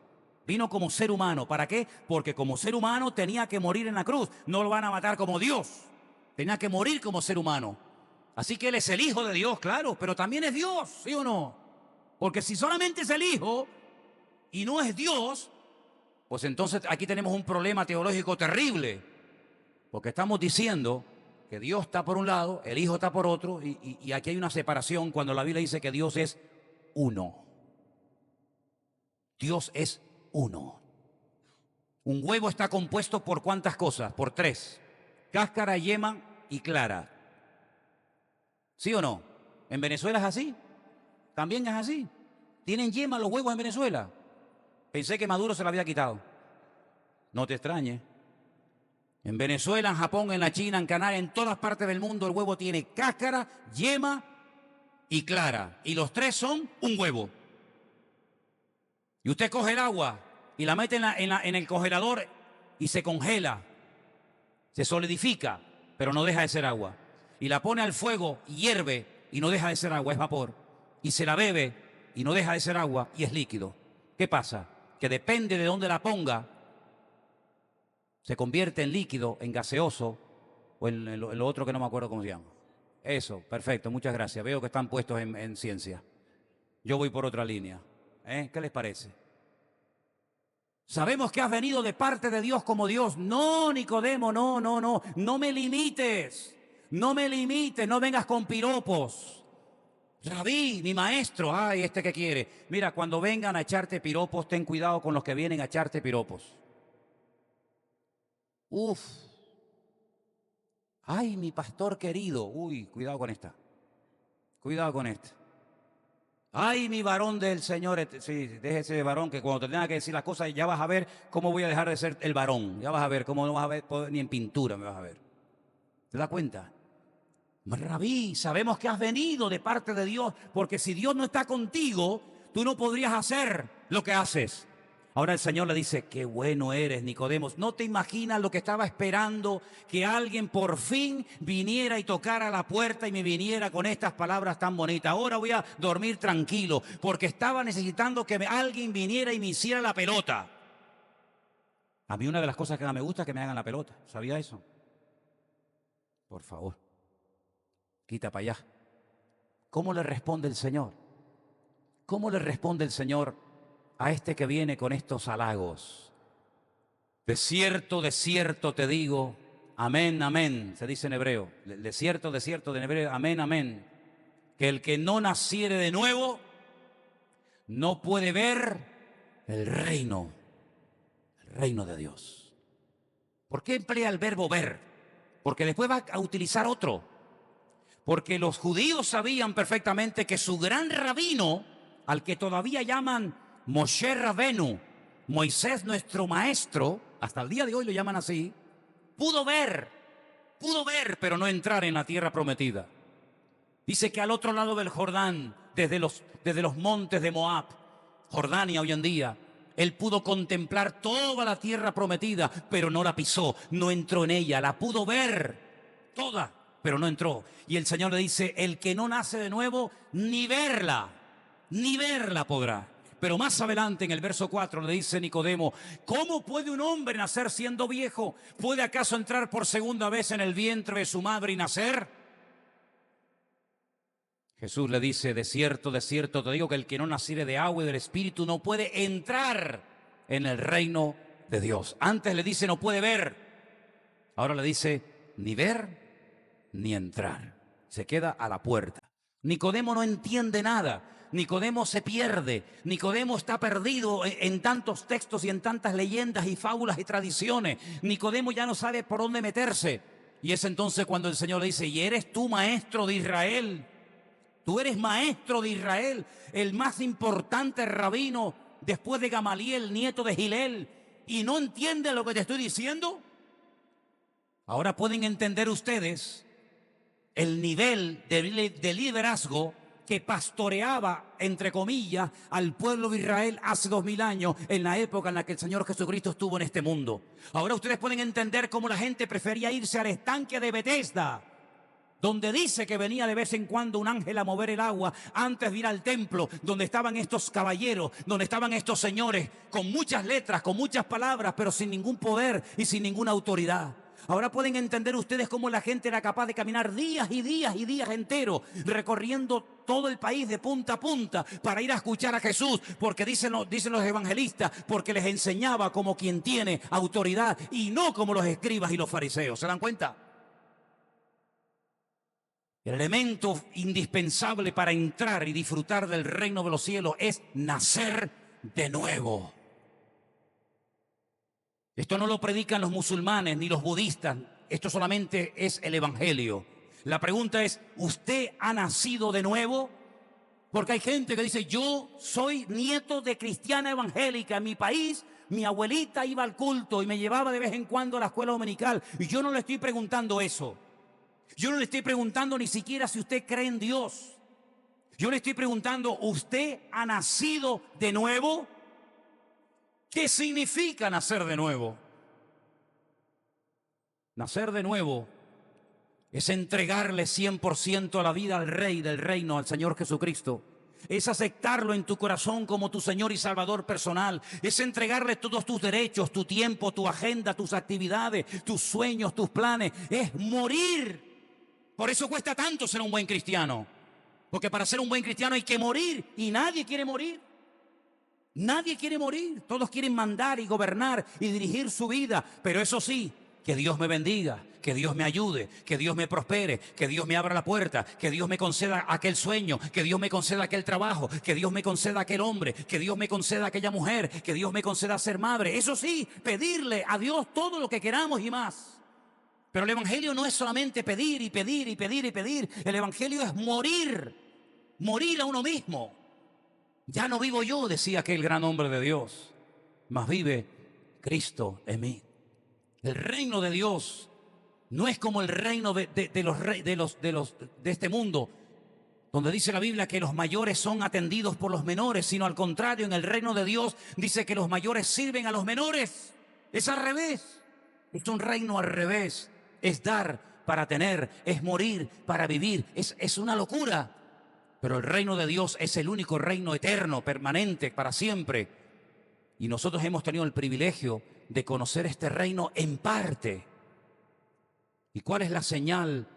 Vino como ser humano. ¿Para qué? Porque como ser humano tenía que morir en la cruz. No lo van a matar como Dios. Tenía que morir como ser humano. Así que Él es el Hijo de Dios, claro, pero también es Dios, ¿sí o no? Porque si solamente es el Hijo y no es Dios, pues entonces aquí tenemos un problema teológico terrible. Porque estamos diciendo que Dios está por un lado, el Hijo está por otro, y aquí hay una separación cuando la Biblia dice que Dios es uno. Dios es uno. Un huevo está compuesto por ¿cuántas cosas? Por 3. Cáscara, yema y clara. ¿Sí o no? ¿En Venezuela es así? ¿También es así? ¿Tienen yema los huevos en Venezuela? Pensé que Maduro se lo había quitado. No te extrañes. En Venezuela, en Japón, en la China, en Canadá, en todas partes del mundo, el huevo tiene cáscara, yema y clara. Y los 3 son un huevo. Y usted coge el agua y la mete en el congelador y se congela. Se solidifica, pero no deja de ser agua. Y la pone al fuego y hierve y no deja de ser agua, es vapor. Y se la bebe y no deja de ser agua y es líquido. ¿Qué pasa? Que depende de dónde la ponga, se convierte en líquido, en gaseoso, o en lo otro que no me acuerdo cómo se llama. Eso, perfecto, muchas gracias. Veo que están puestos en ciencia. Yo voy por otra línea. ¿Qué les parece? Sabemos que has venido de parte de Dios como Dios. No, Nicodemo, no. No me limites. No me limites, no vengas con piropos. Rabí, mi maestro, ay, ¿este qué quiere? Mira, cuando vengan a echarte piropos, ten cuidado con los que vienen a echarte piropos. Uf. Ay, mi pastor querido. Uy, cuidado con esta. Cuidado con esta. Ay, mi varón del Señor. Sí, déjese de varón, que cuando te tenga que decir las cosas ya vas a ver cómo voy a dejar de ser el varón. Ya vas a ver cómo no vas a ver, ni en pintura me vas a ver. ¿Te das cuenta? Rabí, sabemos que has venido de parte de Dios, porque si Dios no está contigo, tú no podrías hacer lo que haces. Ahora el Señor le dice, qué bueno eres, Nicodemos. ¿No te imaginas lo que estaba esperando? Que alguien por fin viniera y tocara la puerta y me viniera con estas palabras tan bonitas. Ahora voy a dormir tranquilo, porque estaba necesitando que alguien viniera y me hiciera la pelota. A mí una de las cosas que más me gusta es que me hagan la pelota. ¿Sabía eso? Por favor. Quita para allá. ¿Cómo le responde el Señor? ¿Cómo le responde el Señor a este que viene con estos halagos? De cierto te digo, amén, amén, se dice en hebreo. De cierto en hebreo, amén, amén. Que el que no naciere de nuevo no puede ver el reino de Dios. ¿Por qué emplea el verbo ver? Porque después va a utilizar otro. Porque los judíos sabían perfectamente que su gran rabino, al que todavía llaman Moshe Rabenu, Moisés nuestro maestro, hasta el día de hoy lo llaman así, pudo ver, pero no entrar en la tierra prometida. Dice que al otro lado del Jordán, desde los montes de Moab, Jordania hoy en día, Él pudo contemplar toda la tierra prometida, pero no la pisó, no entró en ella. La pudo ver toda, pero no entró. Y el Señor le dice, el que no nace de nuevo, ni verla podrá. Pero más adelante en el verso 4 le dice Nicodemo, ¿cómo puede un hombre nacer siendo viejo? ¿Puede acaso entrar por segunda vez en el vientre de su madre y nacer? Jesús le dice, de cierto te digo que el que no naciere de agua y del Espíritu no puede entrar en el reino de Dios. Antes le dice no puede ver, ahora le dice ni ver ni entrar. Se queda a la puerta. Nicodemo no entiende nada. Nicodemo se pierde. Nicodemo está perdido en tantos textos y en tantas leyendas y fábulas y tradiciones. Nicodemo ya no sabe por dónde meterse. Y es entonces cuando el Señor le dice, ¿y eres tú maestro de Israel? Tú eres maestro de Israel, el más importante rabino después de Gamaliel, nieto de Gilel, ¿y no entiendes lo que te estoy diciendo? Ahora pueden entender ustedes el nivel de liderazgo que pastoreaba, entre comillas, al pueblo de Israel hace 2000 años, en la época en la que el Señor Jesucristo estuvo en este mundo. Ahora ustedes pueden entender cómo la gente prefería irse al estanque de Betesda, donde dice que venía de vez en cuando un ángel a mover el agua antes de ir al templo, donde estaban estos caballeros, donde estaban estos señores, con muchas letras, con muchas palabras, pero sin ningún poder y sin ninguna autoridad. Ahora pueden entender ustedes cómo la gente era capaz de caminar días y días y días enteros, recorriendo todo el país de punta a punta para ir a escuchar a Jesús, porque dicen los evangelistas, porque les enseñaba como quien tiene autoridad y no como los escribas y los fariseos. ¿Se dan cuenta? El elemento indispensable para entrar y disfrutar del reino de los cielos es nacer de nuevo. Esto no lo predican los musulmanes ni los budistas, esto solamente es el evangelio. La pregunta es, ¿usted ha nacido de nuevo? Porque hay gente que dice, yo soy nieto de cristiana evangélica. En mi país, mi abuelita iba al culto y me llevaba de vez en cuando a la escuela dominical. Y yo no le estoy preguntando eso. Yo no le estoy preguntando ni siquiera si usted cree en Dios. Yo le estoy preguntando, ¿usted ha nacido de nuevo? ¿Qué significa nacer de nuevo? Nacer de nuevo es entregarle 100% a la vida al Rey del reino, al Señor Jesucristo. Es aceptarlo en tu corazón como tu Señor y Salvador personal. Es entregarle todos tus derechos, tu tiempo, tu agenda, tus actividades, tus sueños, tus planes. Es morir. Por eso cuesta tanto ser un buen cristiano. Porque para ser un buen cristiano hay que morir y nadie quiere morir. Nadie quiere morir. Todos quieren mandar y gobernar y dirigir su vida. Pero eso sí, que Dios me bendiga, que Dios me ayude, que Dios me prospere, que Dios me abra la puerta, que Dios me conceda aquel sueño, que Dios me conceda aquel trabajo, que Dios me conceda aquel hombre, que Dios me conceda aquella mujer, que Dios me conceda ser madre. Eso sí, pedirle a Dios todo lo que queramos y más. Pero el evangelio no es solamente pedir y pedir y pedir y pedir. El evangelio es morir, morir a uno mismo. Ya no vivo yo, decía aquel gran hombre de Dios, mas vive Cristo en mí. El reino de Dios no es como el reino de este mundo, donde dice la Biblia que los mayores son atendidos por los menores, sino al contrario, en el reino de Dios dice que los mayores sirven a los menores. Es al revés. Es un reino al revés. Es dar para tener, es morir para vivir. Es una locura. Pero el reino de Dios es el único reino eterno, permanente, para siempre. Y nosotros hemos tenido el privilegio de conocer este reino en parte. ¿Y cuál es la señal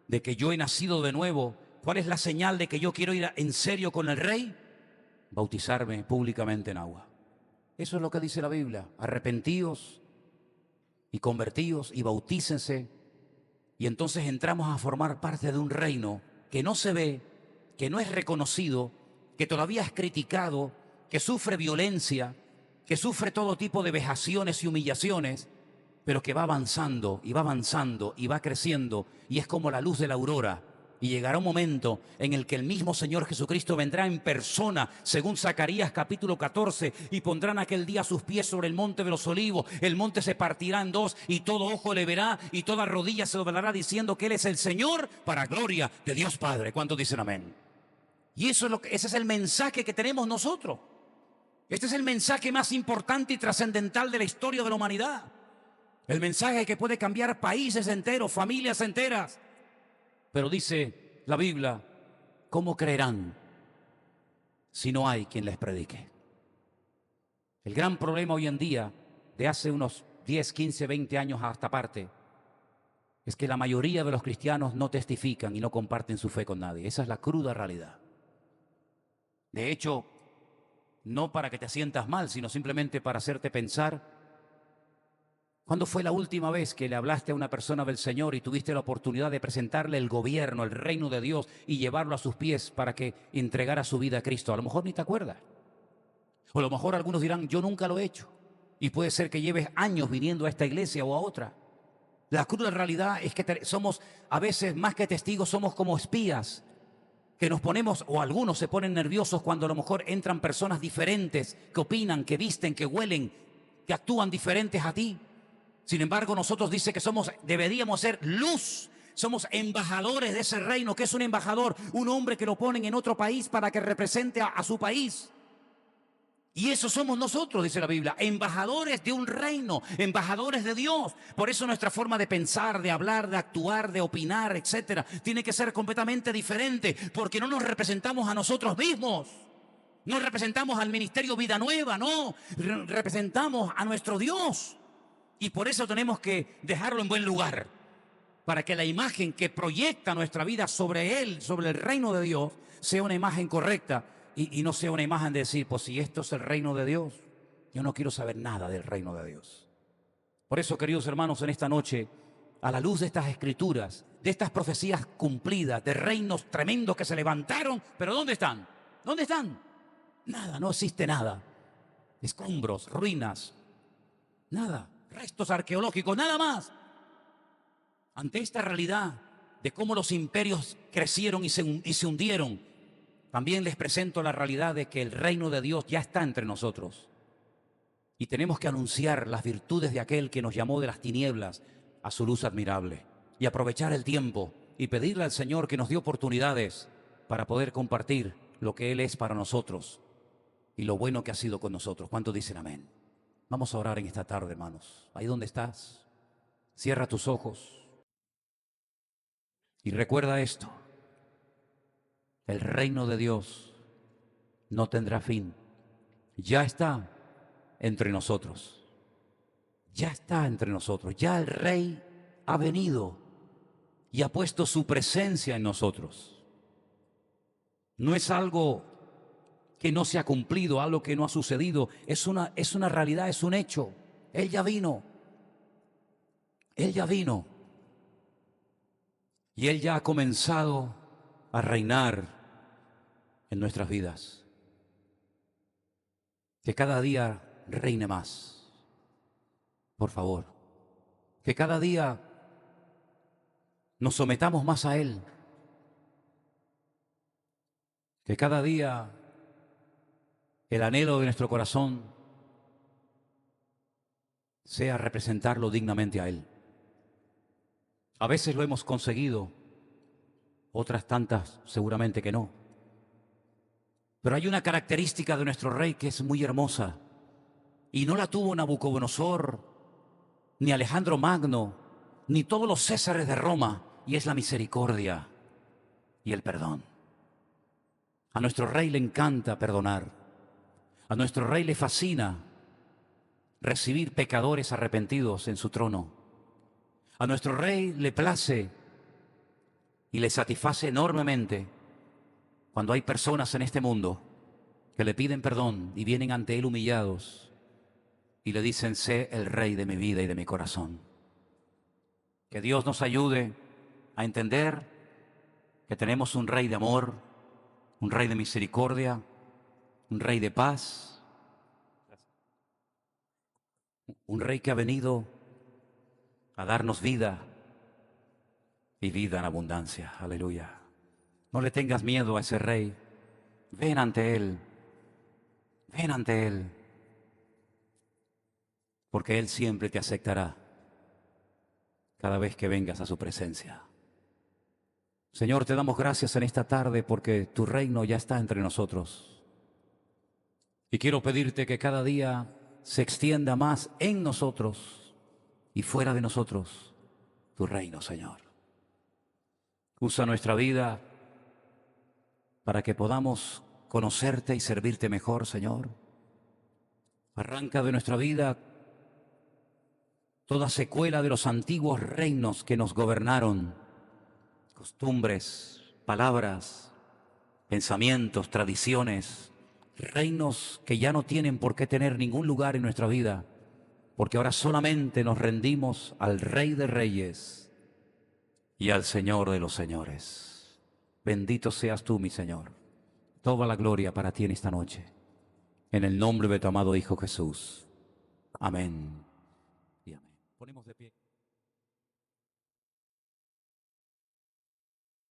de que yo he nacido de nuevo? ¿Cuál es la señal de que yo quiero ir en serio con el Rey? Bautizarme públicamente en agua. Eso es lo que dice la Biblia. Arrepentíos y convertíos y bautícense. Y entonces entramos a formar parte de un reino que no se ve, que no es reconocido, que todavía es criticado, que sufre violencia, que sufre todo tipo de vejaciones y humillaciones, pero que va avanzando y va avanzando y va creciendo, y es como la luz de la aurora. Y llegará un momento en el que el mismo Señor Jesucristo vendrá en persona, según Zacarías capítulo 14, y pondrán aquel día sus pies sobre el monte de los olivos. El monte se partirá en dos y todo ojo le verá y toda rodilla se doblará diciendo que Él es el Señor, para gloria de Dios Padre. ¿Cuántos dicen amén? Y ese es el mensaje que tenemos nosotros. Este es el mensaje más importante y trascendental de la historia de la humanidad. El mensaje que puede cambiar países enteros, familias enteras. Pero dice la Biblia, ¿cómo creerán si no hay quien les predique? El gran problema hoy en día, de hace unos 10, 15, 20 años a esta parte, es que la mayoría de los cristianos no testifican y no comparten su fe con nadie. Esa es la cruda realidad. De hecho, no para que te sientas mal, sino simplemente para hacerte pensar, ¿cuándo fue la última vez que le hablaste a una persona del Señor y tuviste la oportunidad de presentarle el gobierno, el reino de Dios y llevarlo a sus pies para que entregara su vida a Cristo? A lo mejor ni te acuerdas. O a lo mejor algunos dirán, yo nunca lo he hecho. Y puede ser que lleves años viniendo a esta iglesia o a otra. La cruda realidad es que somos, a veces más que testigos, somos como espías, que nos ponemos, o algunos se ponen nerviosos cuando a lo mejor entran personas diferentes, que opinan, que visten, que huelen, que actúan diferentes a ti. Sin embargo, nosotros dice que deberíamos ser luz. Somos embajadores de ese reino. ¿Qué es un embajador? Un hombre que lo ponen en otro país para que represente a su país. Y eso somos nosotros, dice la Biblia, embajadores de un reino, embajadores de Dios. Por eso nuestra forma de pensar, de hablar, de actuar, de opinar, etcétera, tiene que ser completamente diferente, porque no nos representamos a nosotros mismos. No representamos al Ministerio Vida Nueva, no. Representamos a nuestro Dios. Y por eso tenemos que dejarlo en buen lugar, para que la imagen que proyecta nuestra vida sobre Él, sobre el reino de Dios, sea una imagen correcta. Y no sea una imagen de decir, pues si esto es el reino de Dios, yo no quiero saber nada del reino de Dios. Por eso, queridos hermanos, en esta noche, a la luz de estas escrituras, de estas profecías cumplidas, de reinos tremendos que se levantaron, pero ¿dónde están? ¿Dónde están? Nada, no existe nada. Escombros, ruinas, nada, restos arqueológicos, nada más. Ante esta realidad de cómo los imperios crecieron y se hundieron, también les presento la realidad de que el reino de Dios ya está entre nosotros. Y tenemos que anunciar las virtudes de aquel que nos llamó de las tinieblas a su luz admirable. Y aprovechar el tiempo y pedirle al Señor que nos dé oportunidades para poder compartir lo que Él es para nosotros y lo bueno que ha sido con nosotros. ¿Cuántos dicen amén? Vamos a orar en esta tarde, hermanos. Ahí donde estás, cierra tus ojos y recuerda esto. El reino de Dios no tendrá fin. Ya está entre nosotros. Ya está entre nosotros. Ya el Rey ha venido y ha puesto su presencia en nosotros. No es algo que no se ha cumplido, algo que no ha sucedido. Es una realidad, es un hecho. Él ya vino. Él ya vino. Y Él ya ha comenzado a reinar en nuestras vidas. Que cada día reine más. Por favor. Que cada día nos sometamos más a Él. Que cada día el anhelo de nuestro corazón sea representarlo dignamente a Él. A veces lo hemos conseguido, otras tantas seguramente que no. Pero hay una característica de nuestro Rey que es muy hermosa, y no la tuvo Nabucodonosor, ni Alejandro Magno, ni todos los césares de Roma, y es la misericordia y el perdón. A nuestro Rey le encanta perdonar. A nuestro Rey le fascina recibir pecadores arrepentidos en su trono. A nuestro Rey le place y le satisface enormemente cuando hay personas en este mundo que le piden perdón y vienen ante Él humillados y le dicen, sé el Rey de mi vida y de mi corazón. Que Dios nos ayude a entender que tenemos un Rey de amor, un Rey de misericordia, un Rey de paz, un Rey que ha venido a darnos vida y vida en abundancia. Aleluya. No le tengas miedo a ese Rey. Ven ante Él. Ven ante Él. Porque Él siempre te aceptará cada vez que vengas a su presencia. Señor, te damos gracias en esta tarde porque tu reino ya está entre nosotros. Y quiero pedirte que cada día se extienda más en nosotros y fuera de nosotros tu reino, Señor. Usa nuestra vida para que podamos conocerte y servirte mejor, Señor. Arranca de nuestra vida toda secuela de los antiguos reinos que nos gobernaron, costumbres, palabras, pensamientos, tradiciones, reinos que ya no tienen por qué tener ningún lugar en nuestra vida, porque ahora solamente nos rendimos al Rey de Reyes y al Señor de los Señores. Bendito seas tú, mi Señor. Toda la gloria para ti en esta noche. En el nombre de tu amado Hijo Jesús. Amén. Y amén. Ponemos de pie.